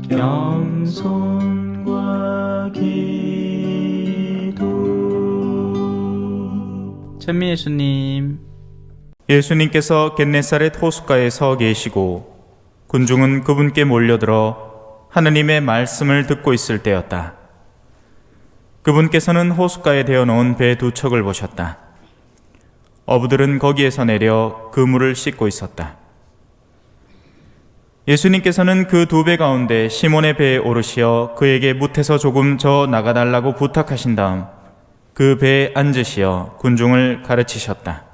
겸손과 기도. 천미 예수님. 예수님께서 겟네사렛 호숫가에 서 계시고 군중은 그분께 몰려들어 하느님의 말씀을 듣고 있을 때였다. 그분께서는 호숫가에 대어놓은 배 두 척을 보셨다. 어부들은 거기에서 내려 그물을 씻고 있었다. 예수님께서는 그 두 배 가운데 시몬의 배에 오르시어 그에게 무태서 조금 저 나가달라고 부탁하신 다음 그 배에 앉으시어 군중을 가르치셨다.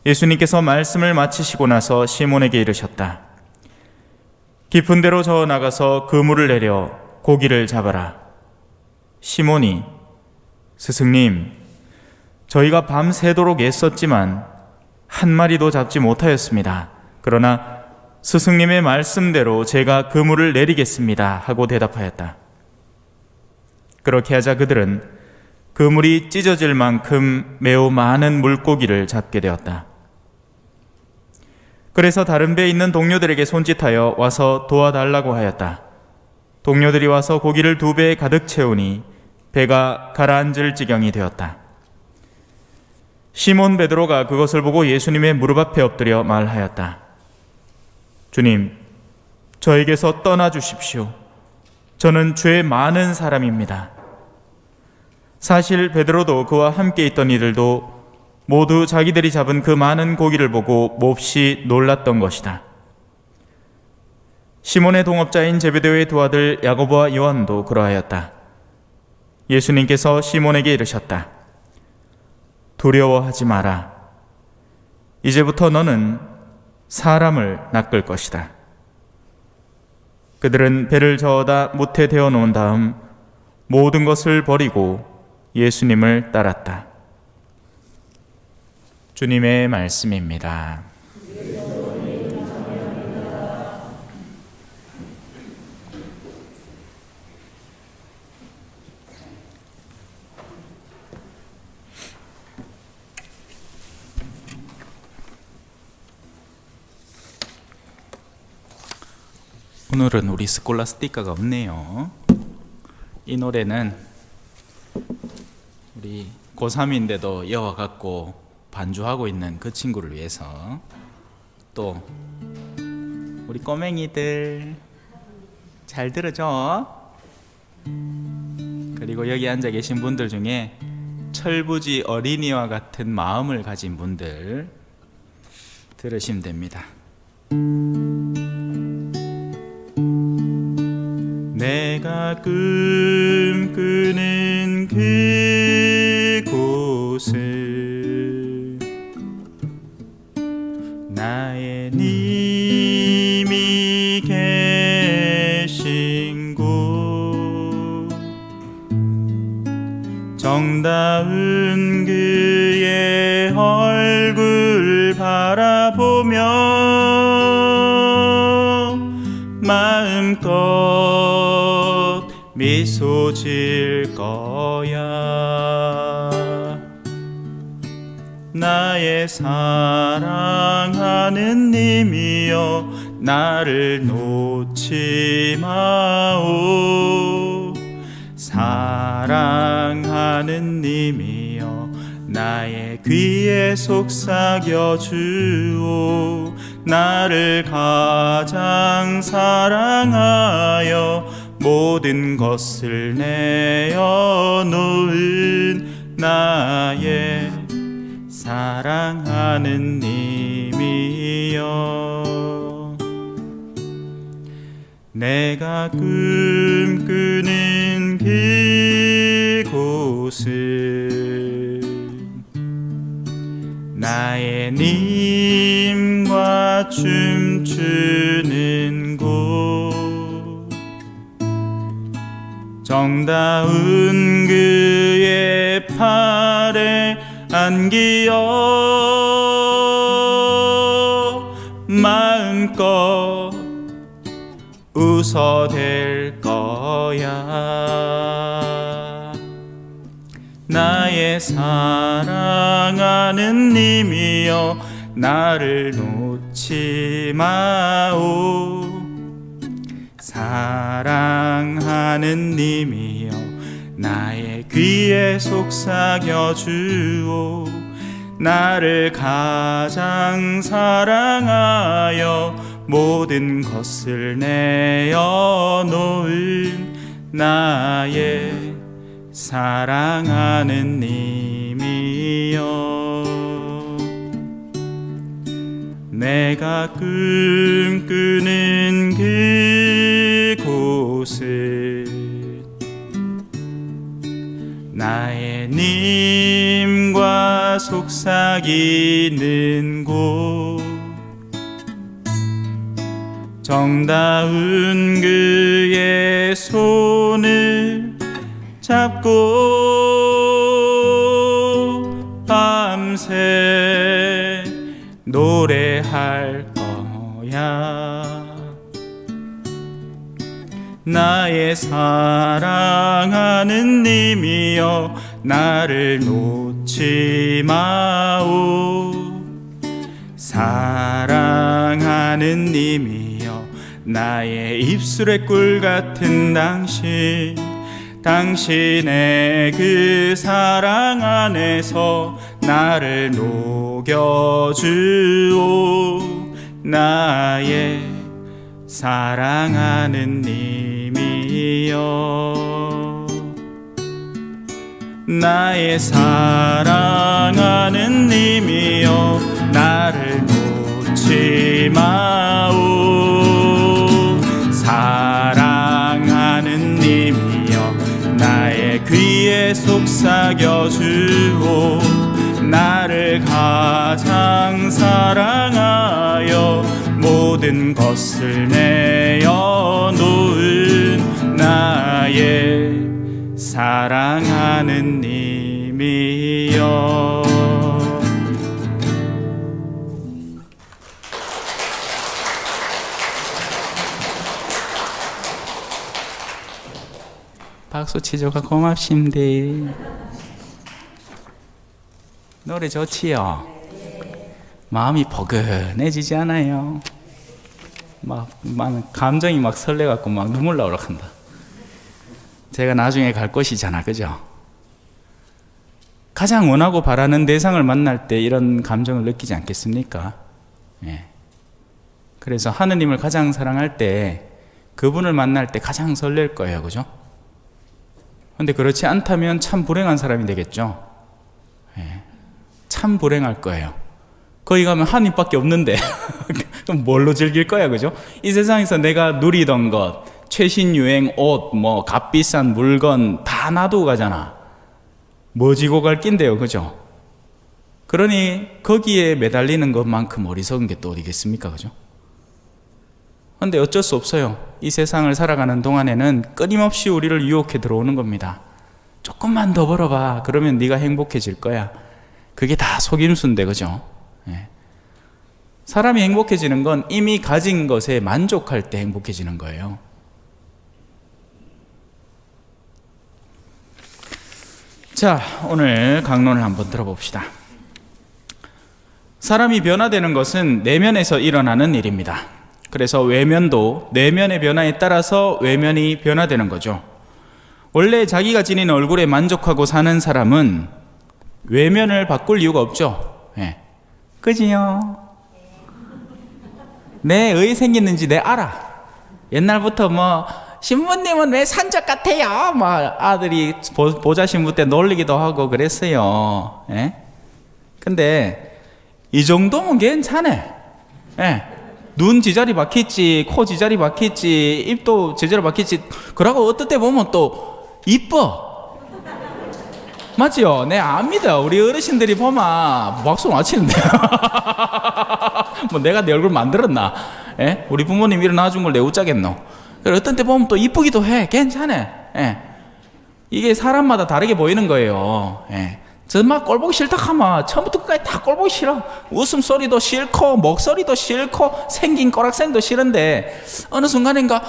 예수님께서 말씀을 마치시고 나서 시몬에게 이르셨다. 깊은 데로 저 나가서 그물을 내려 고기를 잡아라. 시몬이 스승님, 저희가 밤새도록 애썼지만 한 마리도 잡지 못하였습니다. 그러나 스승님의 말씀대로 제가 그물을 내리겠습니다 하고 대답하였다. 그렇게 하자 그들은 그물이 찢어질 만큼 매우 많은 물고기를 잡게 되었다. 그래서 다른 배에 있는 동료들에게 손짓하여 와서 도와달라고 하였다. 동료들이 와서 고기를 두 배에 가득 채우니 배가 가라앉을 지경이 되었다. 시몬 베드로가 그것을 보고 예수님의 무릎 앞에 엎드려 말하였다. 주님, 저에게서 떠나 주십시오. 저는 죄 많은 사람입니다. 사실 베드로도 그와 함께 있던 이들도 모두 자기들이 잡은 그 많은 고기를 보고 몹시 놀랐던 것이다. 시몬의 동업자인 제베데오의 두 아들 야고보와 요한도 그러하였다. 예수님께서 시몬에게 이르셨다. 두려워하지 마라. 이제부터 너는 사람을 낚을 것이다. 그들은 배를 저어다 무태 대어 놓은 다음 모든 것을 버리고 예수님을 따랐다. 주님의 말씀입니다. 오늘은 우리 스콜라스티카가 없네요. 이 노래는 우리 고3인데도 이어와갖고 반주하고 있는 그 친구를 위해서, 또 우리 꼬맹이들 잘 들어줘. 그리고 여기 앉아 계신 분들 중에 철부지 어린이와 같은 마음을 가진 분들 들으시면 됩니다. 내가 꿈꾸는 그곳을 나의 님이 계신 곳, 정다운 그의 얼굴 바라보며 마음껏 미소 지을 거야. 나의 사랑하는 님이여, 나를 놓지 마오. 사랑하는 님이여, 나의 귀에 속삭여 주오. 나를 가장 사랑하여 모든 것을 내어놓은 나의 사랑하는 님이여. 내가 꿈꾸는 그곳을 나의 님과 춤추는 곳, 정다운 그의 팔에 안기어 마음껏 웃어댈 거야. 나의 사랑하는 님이여, 나를 놓지 마오. 사랑하는 님이여 나의 귀에 속삭여 주오. 나를 가장 사랑하여 모든 것을 내어놓은 나의 사랑하는 님이여. 내가 꿈꾸는 그곳을 나의 님과 속삭이는 곳, 정다운 그의 손을 잡고 밤새 노래할 거야. 나의 사랑하는 님이여 나를 놓지 마오. 사랑하는 님이여 나의 입술의 꿀 같은 당신, 당신의 그 사랑 안에서 나를 녹여주오. 나의 사랑하는 님이여. 나의 사랑하는 님이여 나를 놓지 마오. 사랑하는 님이여 나의 귀에 속삭여 주오. 나를 가장 사랑하여 모든 것을 내어놓은 나의 사랑하는 님이여. 박수 치줘가 고맙습니다. 노래 좋지요? 마음이 포근해지지 않아요? 막 감정이 막 설레갖고 막 눈물 나오려 한다. 제가 나중에 갈 곳이잖아, 그죠? 가장 원하고 바라는 대상을 만날 때 이런 감정을 느끼지 않겠습니까? 예. 그래서 하느님을 가장 사랑할 때 그분을 만날 때 가장 설렐 거예요, 그죠? 근데 그렇지 않다면 참 불행한 사람이 되겠죠? 예. 참 불행할 거예요. 거기 가면 하느님밖에 없는데 그럼 뭘로 즐길 거야, 그죠? 이 세상에서 내가 누리던 것, 최신 유행 옷, 뭐 값비싼 물건 다 놔두고 가잖아. 뭐 지고 갈 낀데요, 그죠? 그러니 거기에 매달리는 것만큼 어리석은 게 또 어디겠습니까, 그죠? 근데 어쩔 수 없어요. 이 세상을 살아가는 동안에는 끊임없이 우리를 유혹해 들어오는 겁니다. 조금만 더 벌어봐. 그러면 네가 행복해질 거야. 그게 다 속임수인데, 그죠? 예. 사람이 행복해지는 건 이미 가진 것에 만족할 때 행복해지는 거예요. 자, 오늘 강론을 한번 들어봅시다. 사람이 변화되는 것은 내면에서 일어나는 일입니다. 그래서 외면도 내면의 변화에 따라서 외면이 변화되는 거죠. 원래 자기가 지닌 얼굴에 만족하고 사는 사람은 외면을 바꿀 이유가 없죠. 예. 그지요? 내 의 생겼는지 내 알아. 옛날부터 뭐 신부님은 왜 산적 같아요? 뭐 아들이 보자 신부 때 놀리기도 하고 그랬어요. 예? 근데 이 정도면 괜찮아. 예. 눈 지자리 박혔지, 코 지자리 박혔지, 입도 제대로 박혔지. 그러고 어떨 때 보면 또 이뻐. 맞죠? 네, 압니다. 우리 어르신들이 보면 박수 안 치는데. 뭐 내가 내 얼굴 만들었나? 예? 우리 부모님 일어나 준 걸 내 웃자겠노? 어떤 때 보면 또 이쁘기도 해. 괜찮아. 예. 이게 사람마다 다르게 보이는 거예요. 예. 정말 꼴 보기 싫다 하면 처음부터 끝까지 다 꼴 보기 싫어. 웃음소리도 싫고 목소리도 싫고 생긴 꼬락생도 싫은데 어느 순간인가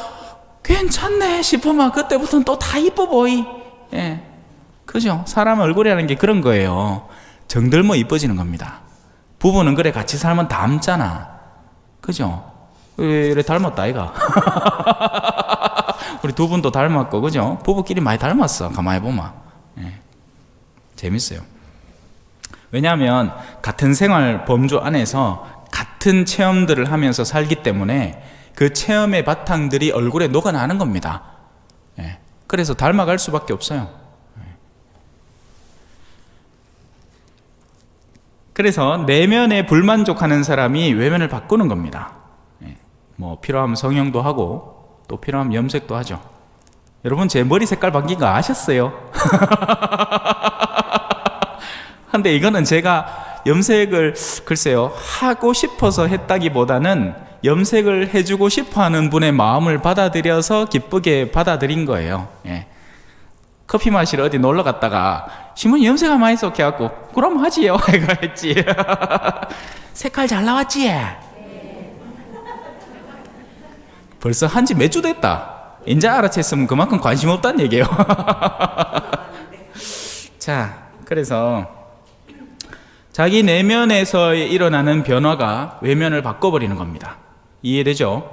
괜찮네 싶으면 그때부터는 또 다 이뻐 보이. 예. 그죠? 사람 얼굴이라는 게 그런 거예요. 정들면 이뻐지는 겁니다. 부부는 그래 같이 살면 닮잖아. 그죠? 왜 이래 닮았다 아이가? 우리 두 분도 닮았고, 그죠? 부부끼리 많이 닮았어, 가만히 보면. 재밌어요. 왜냐하면 같은 생활 범주 안에서 같은 체험들을 하면서 살기 때문에 그 체험의 바탕들이 얼굴에 녹아나는 겁니다. 그래서 닮아갈 수밖에 없어요. 그래서 내면에 불만족하는 사람이 외면을 바꾸는 겁니다. 뭐 필요하면 성형도 하고 또 필요하면 염색도 하죠. 여러분 제 머리 색깔 바뀐 거 아셨어요? 근데 이거는 제가 염색을 글쎄요 하고 싶어서 했다기보다는 염색을 해주고 싶어하는 분의 마음을 받아들여서 기쁘게 받아들인 거예요. 커피 마시러 어디 놀러 갔다가 신부님 염색하면 많이 썩게 갖고 그럼 하지요 해가 했지. 색깔 잘 나왔지? 벌써 한지 몇 주 됐다. 이제 알아챘으면 그만큼 관심 없다는 얘기예요. 자, 그래서 자기 내면에서 일어나는 변화가 외면을 바꿔버리는 겁니다. 이해되죠?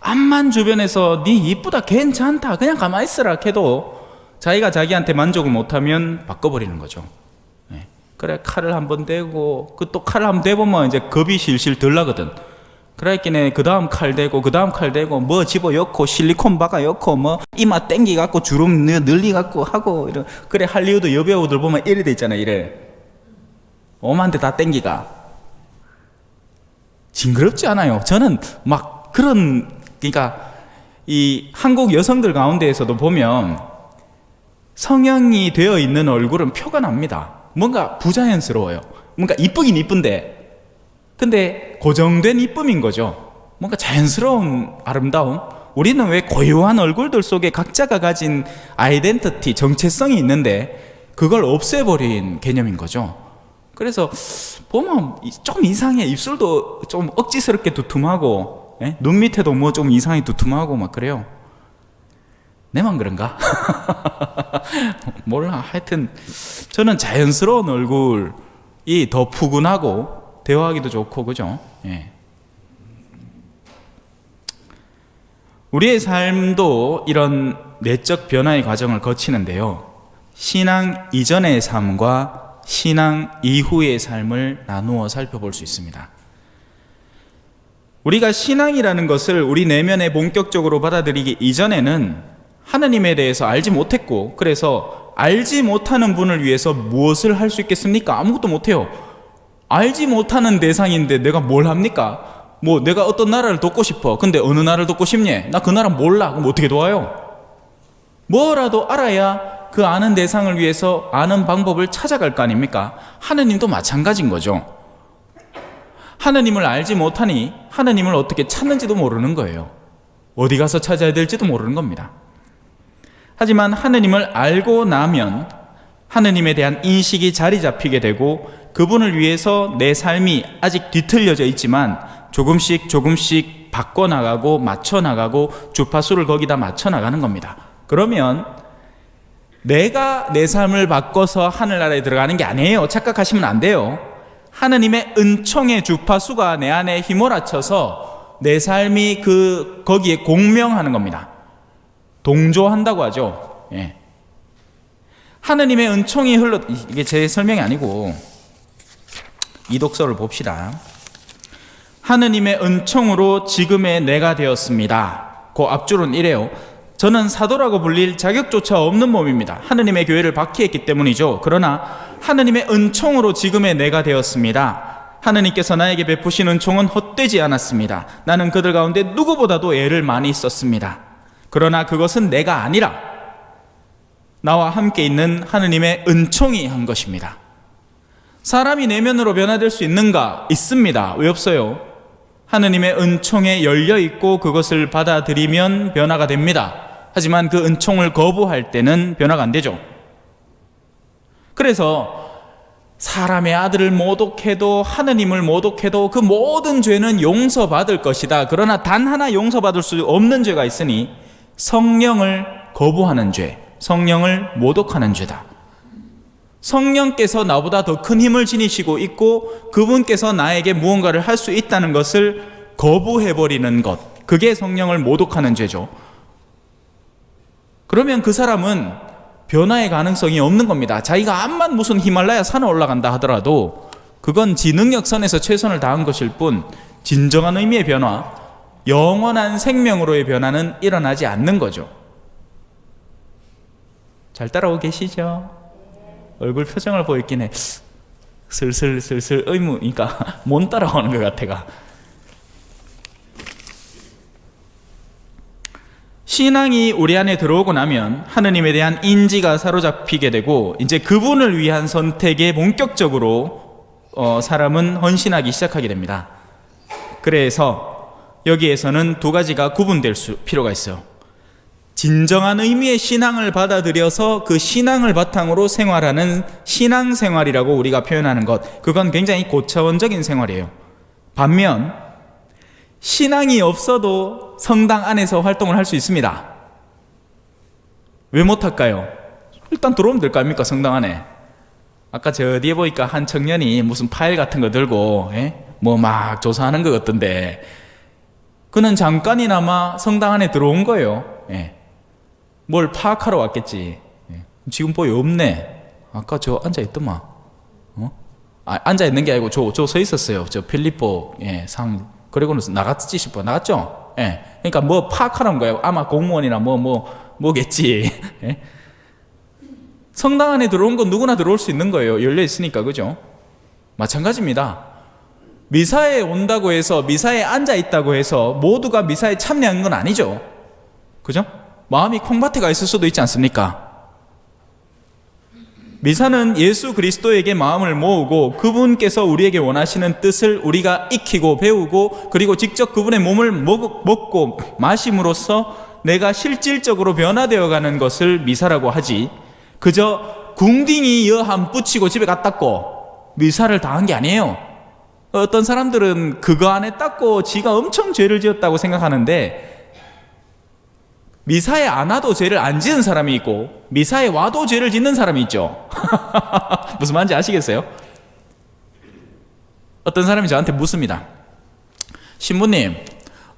암만 주변에서 네 이쁘다 괜찮다 그냥 가만히 있으라 해도 자기가 자기한테 만족을 못하면 바꿔버리는 거죠. 그래 칼을 한번 대고 그 또 칼을 한번 대보면 이제 겁이 실실 덜 나거든. 그랬기에 그 다음 칼 대고 그 다음 칼 대고 뭐 집어 엮고 실리콘 박아 엮고 뭐 이마 땡기 갖고 주름 늘리 갖고 하고 이런. 그래 할리우드 여배우들 보면 이래 돼 있잖아. 이래 오만데 다 땡기가 징그럽지 않아요. 저는 막 그런, 그러니까 이 한국 여성들 가운데에서도 보면 성형이 되어 있는 얼굴은 표가 납니다. 뭔가 부자연스러워요. 뭔가 이쁘긴 이쁜데 근데 고정된 이쁨인 거죠. 뭔가 자연스러운 아름다움. 우리는 왜 고유한 얼굴들 속에 각자가 가진 아이덴티티, 정체성이 있는데 그걸 없애버린 개념인 거죠. 그래서 보면 좀 이상해. 입술도 좀 억지스럽게 두툼하고 눈 밑에도 뭐 좀 이상하게 두툼하고 막 그래요. 내만 그런가? 몰라. 하여튼 저는 자연스러운 얼굴이 더 푸근하고 대화하기도 좋고 그죠? 우리의 삶도 이런 내적 변화의 과정을 거치는데요. 신앙 이전의 삶과 신앙 이후의 삶을 나누어 살펴볼 수 있습니다. 우리가 신앙이라는 것을 우리 내면에 본격적으로 받아들이기 이전에는 하나님에 대해서 알지 못했고, 그래서 알지 못하는 분을 위해서 무엇을 할 수 있겠습니까? 아무것도 못해요. 알지 못하는 대상인데 내가 뭘 합니까? 뭐 내가 어떤 나라를 돕고 싶어. 근데 어느 나라를 돕고 싶니? 나 그 나라 몰라. 그럼 어떻게 도와요? 뭐라도 알아야 그 아는 대상을 위해서 아는 방법을 찾아갈 거 아닙니까? 하느님도 마찬가지인 거죠. 하느님을 알지 못하니 하느님을 어떻게 찾는지도 모르는 거예요. 어디 가서 찾아야 될지도 모르는 겁니다. 하지만 하느님을 알고 나면 하느님에 대한 인식이 자리 잡히게 되고 그분을 위해서 내 삶이 아직 뒤틀려져 있지만 조금씩 바꿔나가고 맞춰나가고 주파수를 거기다 맞춰나가는 겁니다. 그러면 내가 내 삶을 바꿔서 하늘나라에 들어가는 게 아니에요. 착각하시면 안 돼요. 하느님의 은총의 주파수가 내 안에 휘몰아쳐서 내 삶이 거기에 공명하는 겁니다. 동조한다고 하죠. 하느님의 은총이 이게 제 설명이 아니고 이 독서를 봅시다. 하느님의 은총으로 지금의 내가 되었습니다. 그 앞줄은 이래요. 저는 사도라고 불릴 자격조차 없는 몸입니다. 하느님의 교회를 박해했기 때문이죠. 그러나 하느님의 은총으로 지금의 내가 되었습니다. 하느님께서 나에게 베푸신 은총은 헛되지 않았습니다. 나는 그들 가운데 누구보다도 애를 많이 썼습니다. 그러나 그것은 내가 아니라 나와 함께 있는 하느님의 은총이 한 것입니다. 사람이 내면으로 변화될 수 있는가? 있습니다. 왜 없어요? 하느님의 은총에 열려있고 그것을 받아들이면 변화가 됩니다. 하지만 그 은총을 거부할 때는 변화가 안 되죠. 그래서 사람의 아들을 모독해도 하느님을 모독해도 그 모든 죄는 용서받을 것이다. 그러나 단 하나 용서받을 수 없는 죄가 있으니 성령을 거부하는 죄, 성령을 모독하는 죄다. 성령께서 나보다 더 큰 힘을 지니시고 있고 그분께서 나에게 무언가를 할 수 있다는 것을 거부해버리는 것, 그게 성령을 모독하는 죄죠. 그러면 그 사람은 변화의 가능성이 없는 겁니다. 자기가 암만 무슨 히말라야 산에 올라간다 하더라도 그건 지 능력선에서 최선을 다한 것일 뿐 진정한 의미의 변화, 영원한 생명으로의 변화는 일어나지 않는 거죠. 잘 따라오고 계시죠? 얼굴 표정을 보이긴 해. 슬슬 의무니까 못 따라오는 것 같아가. 신앙이 우리 안에 들어오고 나면 하느님에 대한 인지가 사로잡히게 되고 이제 그분을 위한 선택에 본격적으로 사람은 헌신하기 시작하게 됩니다. 그래서 여기에서는 두 가지가 구분될 필요가 있어요. 진정한 의미의 신앙을 받아들여서 그 신앙을 바탕으로 생활하는 신앙생활이라고 우리가 표현하는 것, 그건 굉장히 고차원적인 생활이에요. 반면 신앙이 없어도 성당 안에서 활동을 할 수 있습니다. 왜 못할까요? 일단 들어오면 될 거 아닙니까, 성당 안에. 아까 저 뒤에 보니까 한 청년이 무슨 파일 같은 거 들고 뭐 막 조사하는 것 같던데, 그는 잠깐이나마 성당 안에 들어온 거예요. 뭘 파악하러 왔겠지. 지금 보여 없네. 아까 저 앉아있더만. 앉아있는 게 아니고 저 서 있었어요. 저 필리포 상. 그리고는 나갔지 싶어. 나갔죠? 그러니까 뭐 파악하는 거예요. 아마 공무원이나 뭐겠지. 성당 안에 들어온 건 누구나 들어올 수 있는 거예요. 열려 있으니까. 그죠? 마찬가지입니다. 미사에 온다고 해서, 미사에 앉아 있다고 해서 모두가 미사에 참여하는 건 아니죠. 그죠? 마음이 콩밭에 가 있을 수도 있지 않습니까? 미사는 예수 그리스도에게 마음을 모으고 그분께서 우리에게 원하시는 뜻을 우리가 익히고 배우고, 그리고 직접 그분의 몸을 먹고 마심으로써 내가 실질적으로 변화되어 가는 것을 미사라고 하지, 그저 궁딩이 여함 붙이고 집에 갔다 고 미사를 다 한 게 아니에요. 어떤 사람들은 그거 안에 닦고 지가 엄청 죄를 지었다고 생각하는데, 미사에 안 와도 죄를 안 지은 사람이 있고 미사에 와도 죄를 짓는 사람이 있죠. 무슨 말인지 아시겠어요? 어떤 사람이 저한테 묻습니다. 신부님,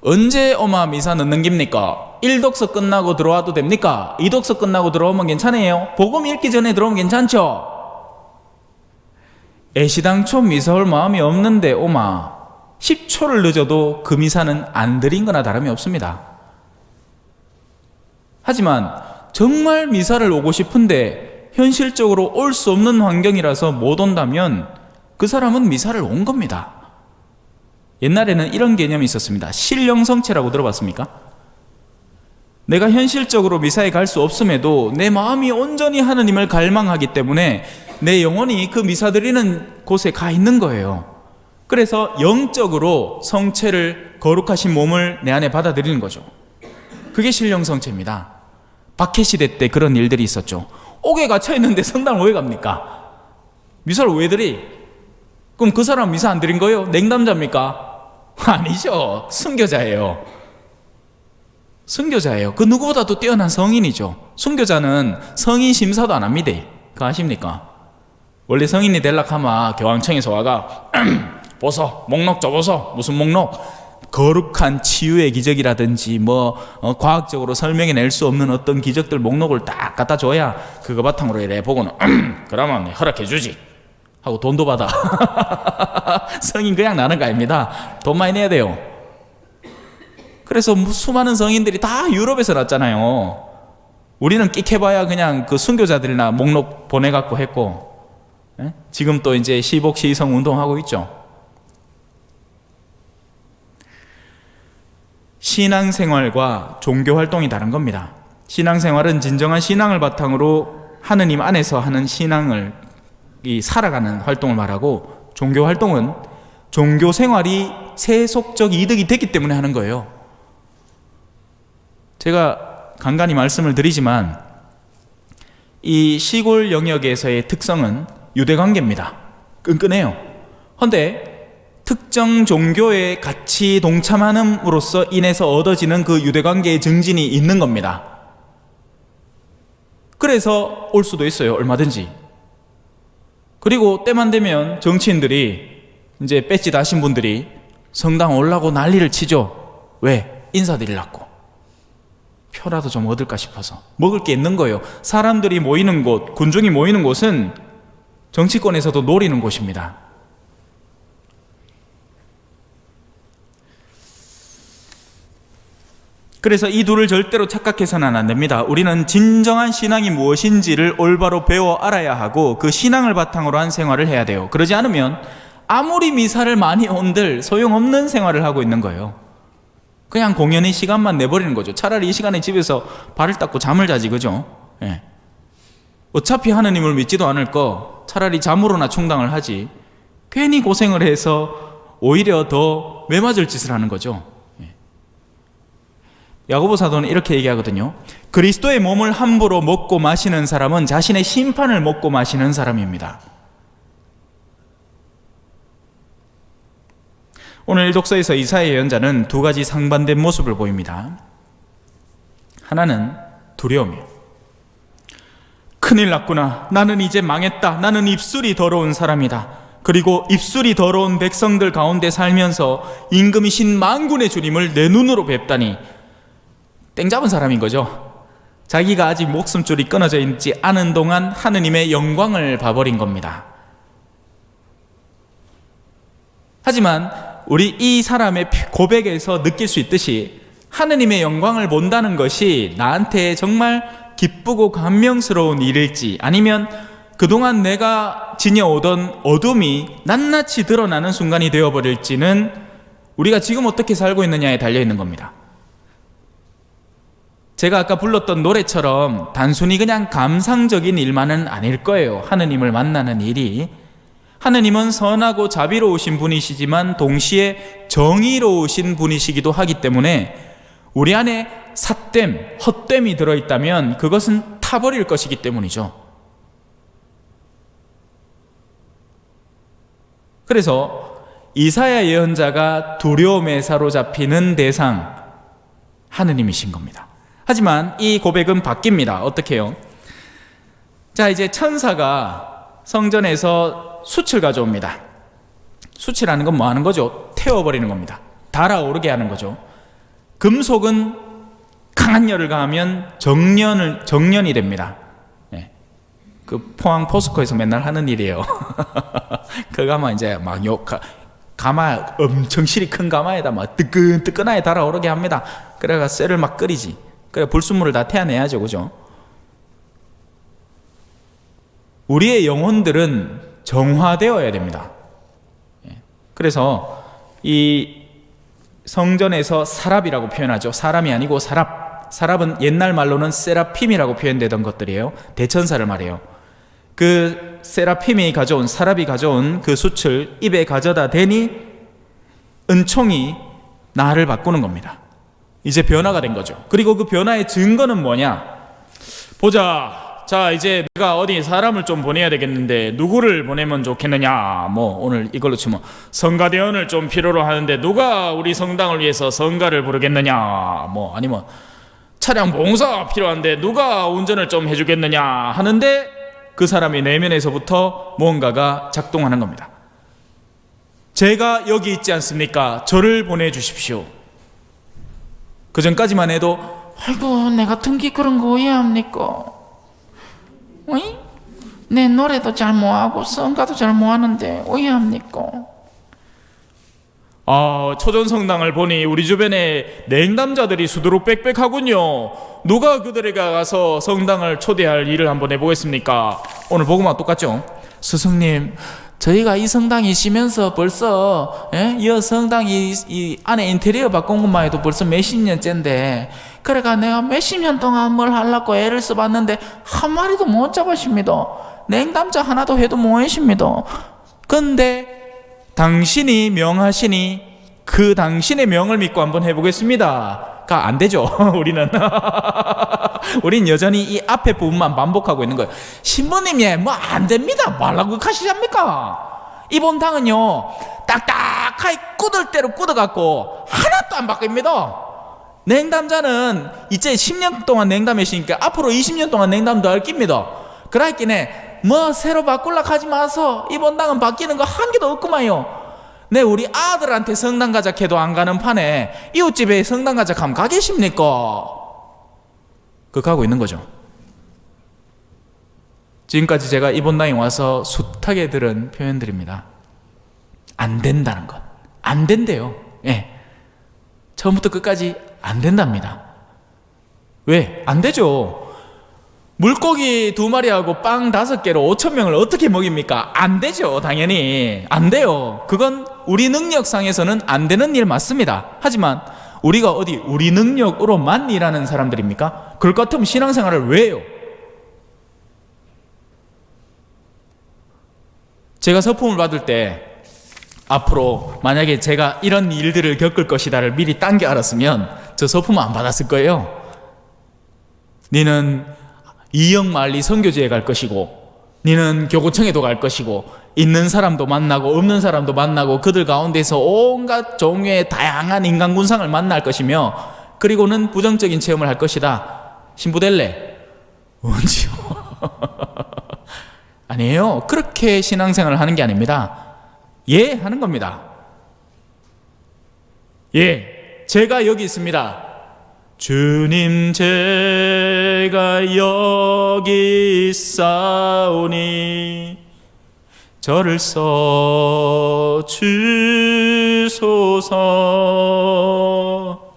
언제 엄마 미사 넣는 깁니까? 1독서 끝나고 들어와도 됩니까? 2독서 끝나고 들어오면 괜찮아요? 복음 읽기 전에 들어오면 괜찮죠? 애시당초 미사 올 마음이 없는데 오마 10초를 늦어도 그 미사는 안 드린 거나 다름이 없습니다. 하지만 정말 미사를 오고 싶은데 현실적으로 올 수 없는 환경이라서 못 온다면 그 사람은 미사를 온 겁니다. 옛날에는 이런 개념이 있었습니다. 신령성체라고 들어봤습니까? 내가 현실적으로 미사에 갈 수 없음에도 내 마음이 온전히 하느님을 갈망하기 때문에 내 영혼이 그 미사 드리는 곳에 가 있는 거예요. 그래서 영적으로 성체를, 거룩하신 몸을 내 안에 받아들이는 거죠. 그게 신령성체입니다. 박해시대 때 그런 일들이 있었죠. 옥에 갇혀있는데 성당을 왜 갑니까? 미사를 왜 드리? 그럼 그 사람 미사 안 드린 거예요? 냉담자입니까? 아니죠. 순교자예요. 순교자예요. 그 누구보다도 뛰어난 성인이죠. 순교자는 성인 심사도 안 합니다. 그거 아십니까? 원래 성인이 되려고 하면 교황청에서 와가 보소, 목록 줘보소. 무슨 목록? 거룩한 치유의 기적이라든지 과학적으로 설명해낼 수 없는 어떤 기적들 목록을 딱 갖다 줘야 그거 바탕으로 이래 보고는 그러면 허락해 주지 하고 돈도 받아. 성인 그냥 나는 거 아닙니다. 돈 많이 내야 돼요. 그래서 수많은 성인들이 다 유럽에서 났잖아요. 우리는 끽해봐야 그냥 그 순교자들이나 목록 보내갖고 했고, 지금 또 이제 시복 시성 운동하고 있죠. 신앙생활과 종교활동이 다른 겁니다. 신앙생활은 진정한 신앙을 바탕으로 하느님 안에서 하는 신앙을 살아가는 활동을 말하고, 종교활동은 종교생활이 세속적 이득이 됐기 때문에 하는 거예요. 제가 간간히 말씀을 드리지만 이 시골 영역에서의 특성은 유대관계입니다. 끈끈해요. 그런데 특정 종교에 같이 동참함으로써 인해서 얻어지는 그 유대관계의 증진이 있는 겁니다. 그래서 올 수도 있어요. 얼마든지. 그리고 때만 되면 정치인들이, 이제 배지 다신 분들이 성당 오려고 난리를 치죠. 왜? 인사드리려고. 표라도 좀 얻을까 싶어서. 먹을 게 있는 거예요. 사람들이 모이는 곳, 군중이 모이는 곳은 정치권에서도 노리는 곳입니다. 그래서 이 둘을 절대로 착각해서는 안 됩니다. 우리는 진정한 신앙이 무엇인지를 올바로 배워 알아야 하고 그 신앙을 바탕으로 한 생활을 해야 돼요. 그러지 않으면 아무리 미사를 많이 온들 소용없는 생활을 하고 있는 거예요. 그냥 공연히 시간만 내버리는 거죠. 차라리 이 시간에 집에서 발을 닦고 잠을 자지, 그죠? 예. 어차피 하느님을 믿지도 않을 거 차라리 잠으로나 충당을 하지, 괜히 고생을 해서 오히려 더 매맞을 짓을 하는 거죠. 예. 야고보 사도는 이렇게 얘기하거든요. 그리스도의 몸을 함부로 먹고 마시는 사람은 자신의 심판을 먹고 마시는 사람입니다. 오늘 독서에서 이사야 예언자는 두 가지 상반된 모습을 보입니다. 하나는 두려움이에요. 큰일 났구나. 나는 이제 망했다. 나는 입술이 더러운 사람이다. 그리고 입술이 더러운 백성들 가운데 살면서 임금이신 만군의 주님을 내 눈으로 뵙다니. 땡 잡은 사람인 거죠. 자기가 아직 목숨줄이 끊어져 있지 않은 동안 하느님의 영광을 봐버린 겁니다. 하지만 우리 이 사람의 고백에서 느낄 수 있듯이 하느님의 영광을 본다는 것이 나한테 정말 기쁘고 감명스러운 일일지, 아니면 그동안 내가 지녀오던 어둠이 낱낱이 드러나는 순간이 되어버릴지는 우리가 지금 어떻게 살고 있느냐에 달려있는 겁니다. 제가 아까 불렀던 노래처럼 단순히 그냥 감상적인 일만은 아닐 거예요. 하느님을 만나는 일이. 하느님은 선하고 자비로우신 분이시지만 동시에 정의로우신 분이시기도 하기 때문에 우리 안에 삿됨, 헛됨이 들어있다면 그것은 타버릴 것이기 때문이죠. 그래서 이사야 예언자가 두려움에 사로잡히는 대상, 하느님이신 겁니다. 하지만 이 고백은 바뀝니다. 어떻게 해요? 자, 이제 천사가 성전에서 숯을 가져옵니다. 숯이라는 건 뭐 하는 거죠? 태워버리는 겁니다. 달아오르게 하는 거죠. 금속은 강한 열을 가하면 정련이 됩니다. 예. 그 포항 포스코에서 맨날 하는 일이에요. 그 가마 이제 막 가마 엄청 실이 큰 가마에다 막 뜨끈뜨끈하게 달아오르게 합니다. 그래가 쇠를 막 끓이지. 그래 불순물을 다 태워내야죠, 그죠? 우리의 영혼들은 정화되어야 됩니다. 예. 그래서 이 성전에서 사랍이라고 표현하죠. 사람이 아니고 사랍. 사랍은 옛날 말로는 세라핌이라고 표현되던 것들이에요. 대천사를 말해요. 그 세라핌이 가져온, 사랍이 가져온 그 숯을 입에 가져다 대니 은총이 나를 바꾸는 겁니다. 이제 변화가 된 거죠. 그리고 그 변화의 증거는 뭐냐? 보자. 자, 이제 내가 어디 사람을 좀 보내야 되겠는데 누구를 보내면 좋겠느냐? 뭐 오늘 이걸로 치면 성가대원을 좀 필요로 하는데 누가 우리 성당을 위해서 성가를 부르겠느냐? 뭐 아니면 차량 봉사가 필요한데 누가 운전을 좀 해주겠느냐? 하는데 그 사람의 내면에서부터 뭔가가 작동하는 겁니다. 제가 여기 있지 않습니까? 저를 보내주십시오. 그 전까지만 해도 아이고 내가 등기 그런 거 왜 합니까? 어이? 내 노래도 잘 못하고 성가도 잘 못하는데 왜 합니까? 초전성당을 보니 우리 주변에 냉담자들이 수두룩 빽빽하군요. 누가 그들에게 가서 성당을 초대할 일을 한번 해보겠습니까? 오늘 복음과 똑같죠? 스승님, 저희가 이 성당이시면서 벌써 이 성당이 이 안에 인테리어 바꾼 것만 해도 벌써 몇십 년째인데, 그래가 내가 몇십 년 동안 뭘 하려고 애를 써봤는데 한 마리도 못 잡으십니다. 냉담자 하나도 해도 못 하십니다. 근데 당신이 명하시니 그 당신의 명을 믿고 한번 해보겠습니다 가 안 되죠. 우리는 우린 여전히 이 앞에 부분만 반복하고 있는 거예요. 신부님이 뭐 안 됩니다. 말라고 하시렵니까? 이번 당은요 딱딱하게 굳을 대로 굳어갖고 하나도 안 바뀝니다. 냉담자는 이제 10년 동안 냉담했으니까 앞으로 20년 동안 냉담도 할 깁니다. 그러기에 뭐 새로 바꾸려고 하지 마서 이번 당은 바뀌는 거 한 개도 없구만요. 네, 우리 아들한테 성당 가자 해도 안 가는 판에 이웃집에 성당 가자 하면 가 계십니까? 극하고 있는 거죠. 지금까지 제가 이 본당에 와서 숱하게 들은 표현들입니다. 안 된다는 것. 안 된대요. 예. 처음부터 끝까지 안 된답니다. 왜? 안 되죠. 물고기 2마리하고 빵 5개로 5,000명을 어떻게 먹입니까? 안 되죠. 당연히 안 돼요. 그건 우리 능력상에서는 안 되는 일 맞습니다. 하지만 우리가 어디 우리 능력으로만 일하는 사람들입니까? 그럴 것 같으면 신앙생활을 왜 해요? 제가 서품을 받을 때 앞으로 만약에 제가 이런 일들을 겪을 것이다를 미리 당겨 알았으면 저 서품 안 받았을 거예요. 니는 이영만리 선교지에 갈 것이고, 니는 교구청에도 갈 것이고, 있는 사람도 만나고 없는 사람도 만나고 그들 가운데서 온갖 종류의 다양한 인간 군상을 만날 것이며, 그리고는 부정적인 체험을 할 것이다. 신부 될래? 언제요? 아니에요. 그렇게 신앙생활을 하는 게 아닙니다. 예, 하는 겁니다. 예, 제가 여기 있습니다. 주님, 제가 여기 있사오니 저를 써 주소서.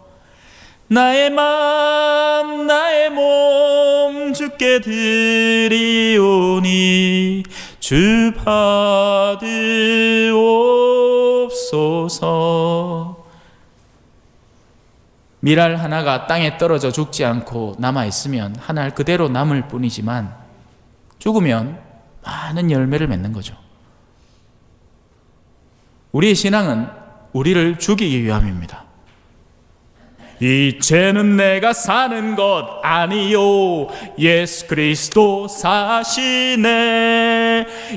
나의 맘 나의 몸 주께 드리오니 주 받으옵소서. 밀알 하나가 땅에 떨어져 죽지 않고 남아있으면 한 알 그대로 남을 뿐이지만 죽으면 많은 열매를 맺는 거죠. 우리의 신앙은 우리를 죽이기 위함입니다. 이제는 내가 사는 것 아니요 예수 그리스도 사시네.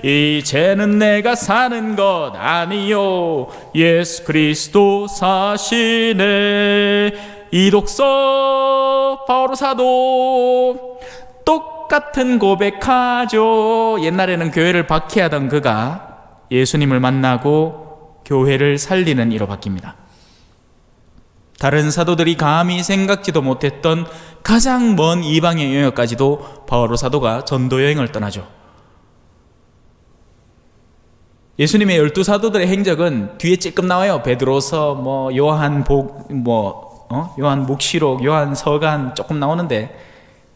이제는 내가 사는 것 아니요 예수 그리스도 사시네. 이 독서 바오로 사도 똑같은 고백하죠. 옛날에는 교회를 박해하던 그가 예수님을 만나고 교회를 살리는 이로 바뀝니다. 다른 사도들이 감히 생각지도 못했던 가장 먼 이방의 영역까지도 바오로 사도가 전도 여행을 떠나죠. 예수님의 12사도들의 행적은 뒤에 찔끔 나와요. 베드로서, 요한묵시록, 요한서간 조금 나오는데,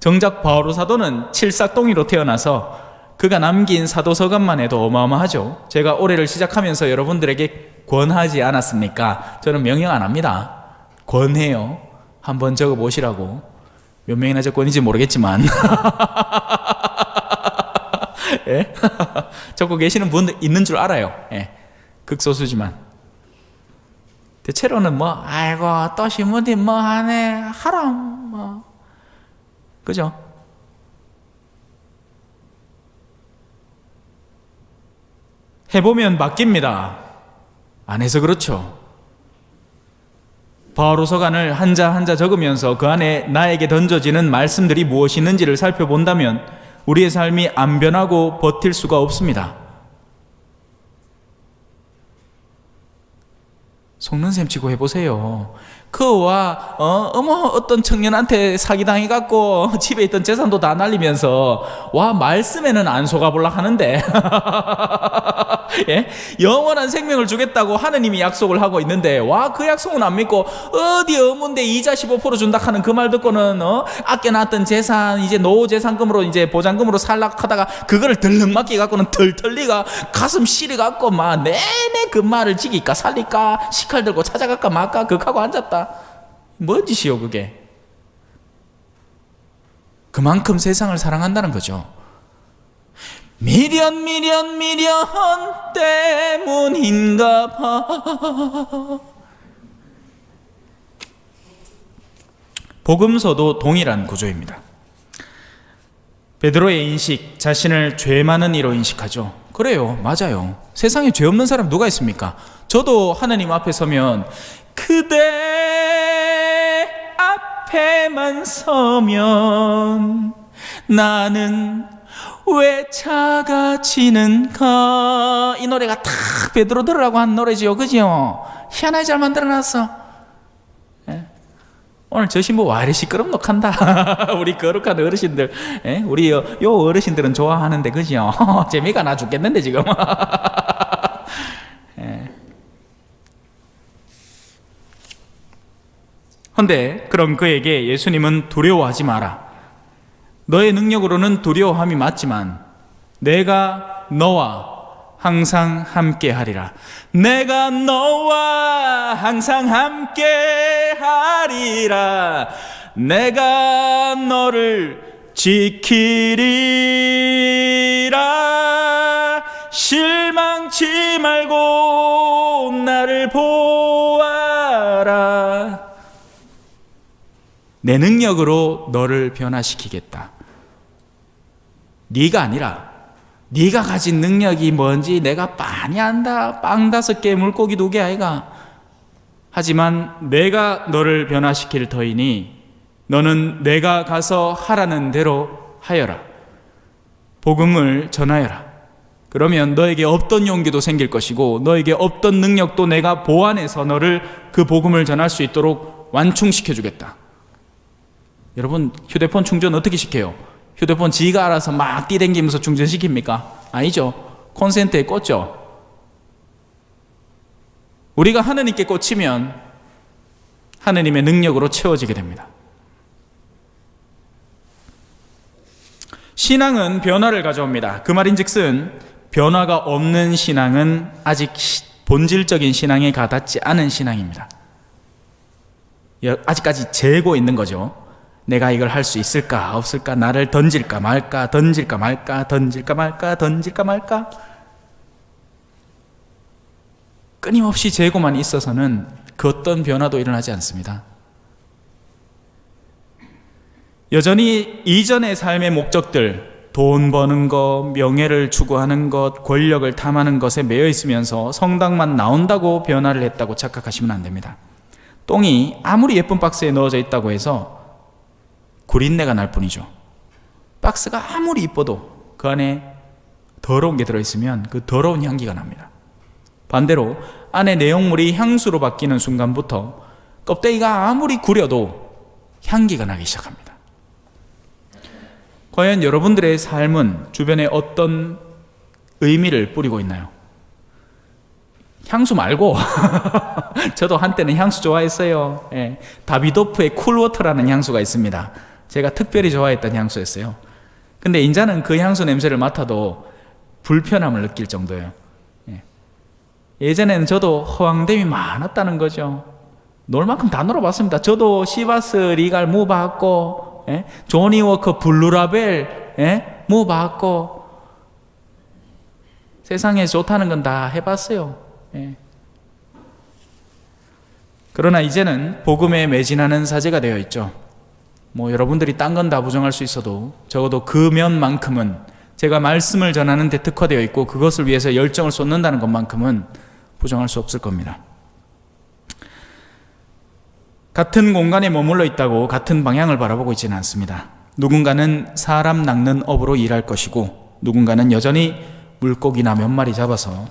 정작 바오로 사도는 칠삭동이로 태어나서 그가 남긴 사도서간만 해도 어마어마하죠. 제가 올해를 시작하면서 여러분들에게 권하지 않았습니까? 저는 명령 안 합니다. 권해요. 한번 적어보시라고. 몇 명이나 적권인지 모르겠지만 예? 적고 계시는 분들 있는 줄 알아요. 예. 극소수지만 대체로는 아이고 또 신부님 하네 하람 그죠? 해보면 바뀝니다. 안 해서 그렇죠. 바오로서간을 한자 한자 적으면서 그 안에 나에게 던져지는 말씀들이 무엇이 있는지를 살펴본다면 우리의 삶이 안 변하고 버틸 수가 없습니다. 속는 셈 치고 해보세요. 그와 어떤 청년한테 사기당해갖고 집에 있던 재산도 다 날리면서 와 말씀에는 안 속아볼라 하는데 예? 영원한 생명을 주겠다고 하느님이 약속을 하고 있는데 와 그 약속은 안 믿고 어디 어문데 이자 15% 준다 하는 그 말 듣고는 아껴놨던 재산 이제 노후재산금으로 이제 보장금으로 살락하다가 그거를 들럭 맡기갖고는 털털리가 가슴 시리갖고 막 내내 그 말을 지킬까 살릴까 시칼 들고 찾아갈까 말까 극하고 앉았다. 뭔 짓이요 그게? 그만큼 세상을 사랑한다는 거죠. 미련 때문인가 봐. 복음서도 동일한 구조입니다. 베드로의 인식, 자신을 죄 많은 이로 인식하죠. 그래요, 맞아요. 세상에 죄 없는 사람 누가 있습니까? 저도 하나님 앞에 서면 그대 앞에만 서면 나는 왜 작아지는가. 이 노래가 탁 베드로 들으라고 한 노래지요, 그죠? 희한하게 잘 만들어놨어. 예? 오늘 저 신부 와 이리 시끄럽노한다. 우리 거룩한 어르신들, 예? 우리 요 어르신들은 좋아하는데 그죠? 재미가 나 죽겠는데 지금. 예. 근데 그럼 그에게 예수님은 두려워하지 마라. 너의 능력으로는 두려워함이 맞지만 내가 너와 항상 함께 하리라. 내가 너와 항상 함께 하리라. 내가 너를 지키리라. 실망치 말고 나를 보아라. 내 능력으로 너를 변화시키겠다. 네가 아니라 네가 가진 능력이 뭔지 내가 빤히 안다. 빵 5개 물고기 2개 아이가. 하지만 내가 너를 변화시킬 터이니 너는 내가 가서 하라는 대로 하여라. 복음을 전하여라. 그러면 너에게 없던 용기도 생길 것이고 너에게 없던 능력도 내가 보완해서 너를 그 복음을 전할 수 있도록 완충시켜 주겠다. 여러분 휴대폰 충전 어떻게 시켜요? 휴대폰 지가 알아서 막 뛰댕기면서 충전시킵니까? 아니죠. 콘센트에 꽂죠. 우리가 하느님께 꽂히면 하느님의 능력으로 채워지게 됩니다. 신앙은 변화를 가져옵니다. 그 말인즉슨 변화가 없는 신앙은 아직 본질적인 신앙에 가닿지 않은 신앙입니다. 아직까지 재고 있는 거죠. 내가 이걸 할 수 있을까 없을까, 나를 던질까 말까, 던질까 말까, 던질까 말까, 던질까 말까. 끊임없이 재고만 있어서는 그 어떤 변화도 일어나지 않습니다. 여전히 이전의 삶의 목적들, 돈 버는 것, 명예를 추구하는 것, 권력을 탐하는 것에 매여 있으면서 성당만 나온다고 변화를 했다고 착각하시면 안 됩니다. 똥이 아무리 예쁜 박스에 넣어져 있다고 해서 구린내가 날 뿐이죠. 박스가 아무리 이뻐도 그 안에 더러운 게 들어있으면 그 더러운 향기가 납니다. 반대로 안에 내용물이 향수로 바뀌는 순간부터 껍데기가 아무리 구려도 향기가 나기 시작합니다. 과연 여러분들의 삶은 주변에 어떤 의미를 뿌리고 있나요? 향수 말고 저도 한때는 향수 좋아했어요. 예. 다비도프의 쿨워터라는 향수가 있습니다. 제가 특별히 좋아했던 향수였어요. 근데 인자는 그 향수 냄새를 맡아도 불편함을 느낄 정도예요. 예. 예전에는 저도 허황됨이 많았다는 거죠. 놀 만큼 다 놀아봤습니다. 저도 시바스 리갈 무 받고, 예? 조니워커 블루라벨 예? 무 받고, 세상에 좋다는 건 다 해봤어요. 예. 그러나 이제는 복음에 매진하는 사제가 되어 있죠. 뭐 여러분들이 딴 건 다 부정할 수 있어도 적어도 그 면만큼은 제가 말씀을 전하는 데 특화되어 있고 그것을 위해서 열정을 쏟는다는 것만큼은 부정할 수 없을 겁니다. 같은 공간에 머물러 있다고 같은 방향을 바라보고 있지는 않습니다. 누군가는 사람 낚는 업으로 일할 것이고 누군가는 여전히 물고기나 몇 마리 잡아서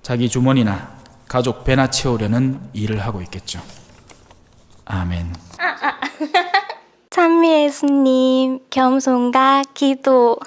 자기 주머니나 가족 배나 채우려는 일을 하고 있겠죠. 아멘. 찬미 예수님, 겸손과 기도.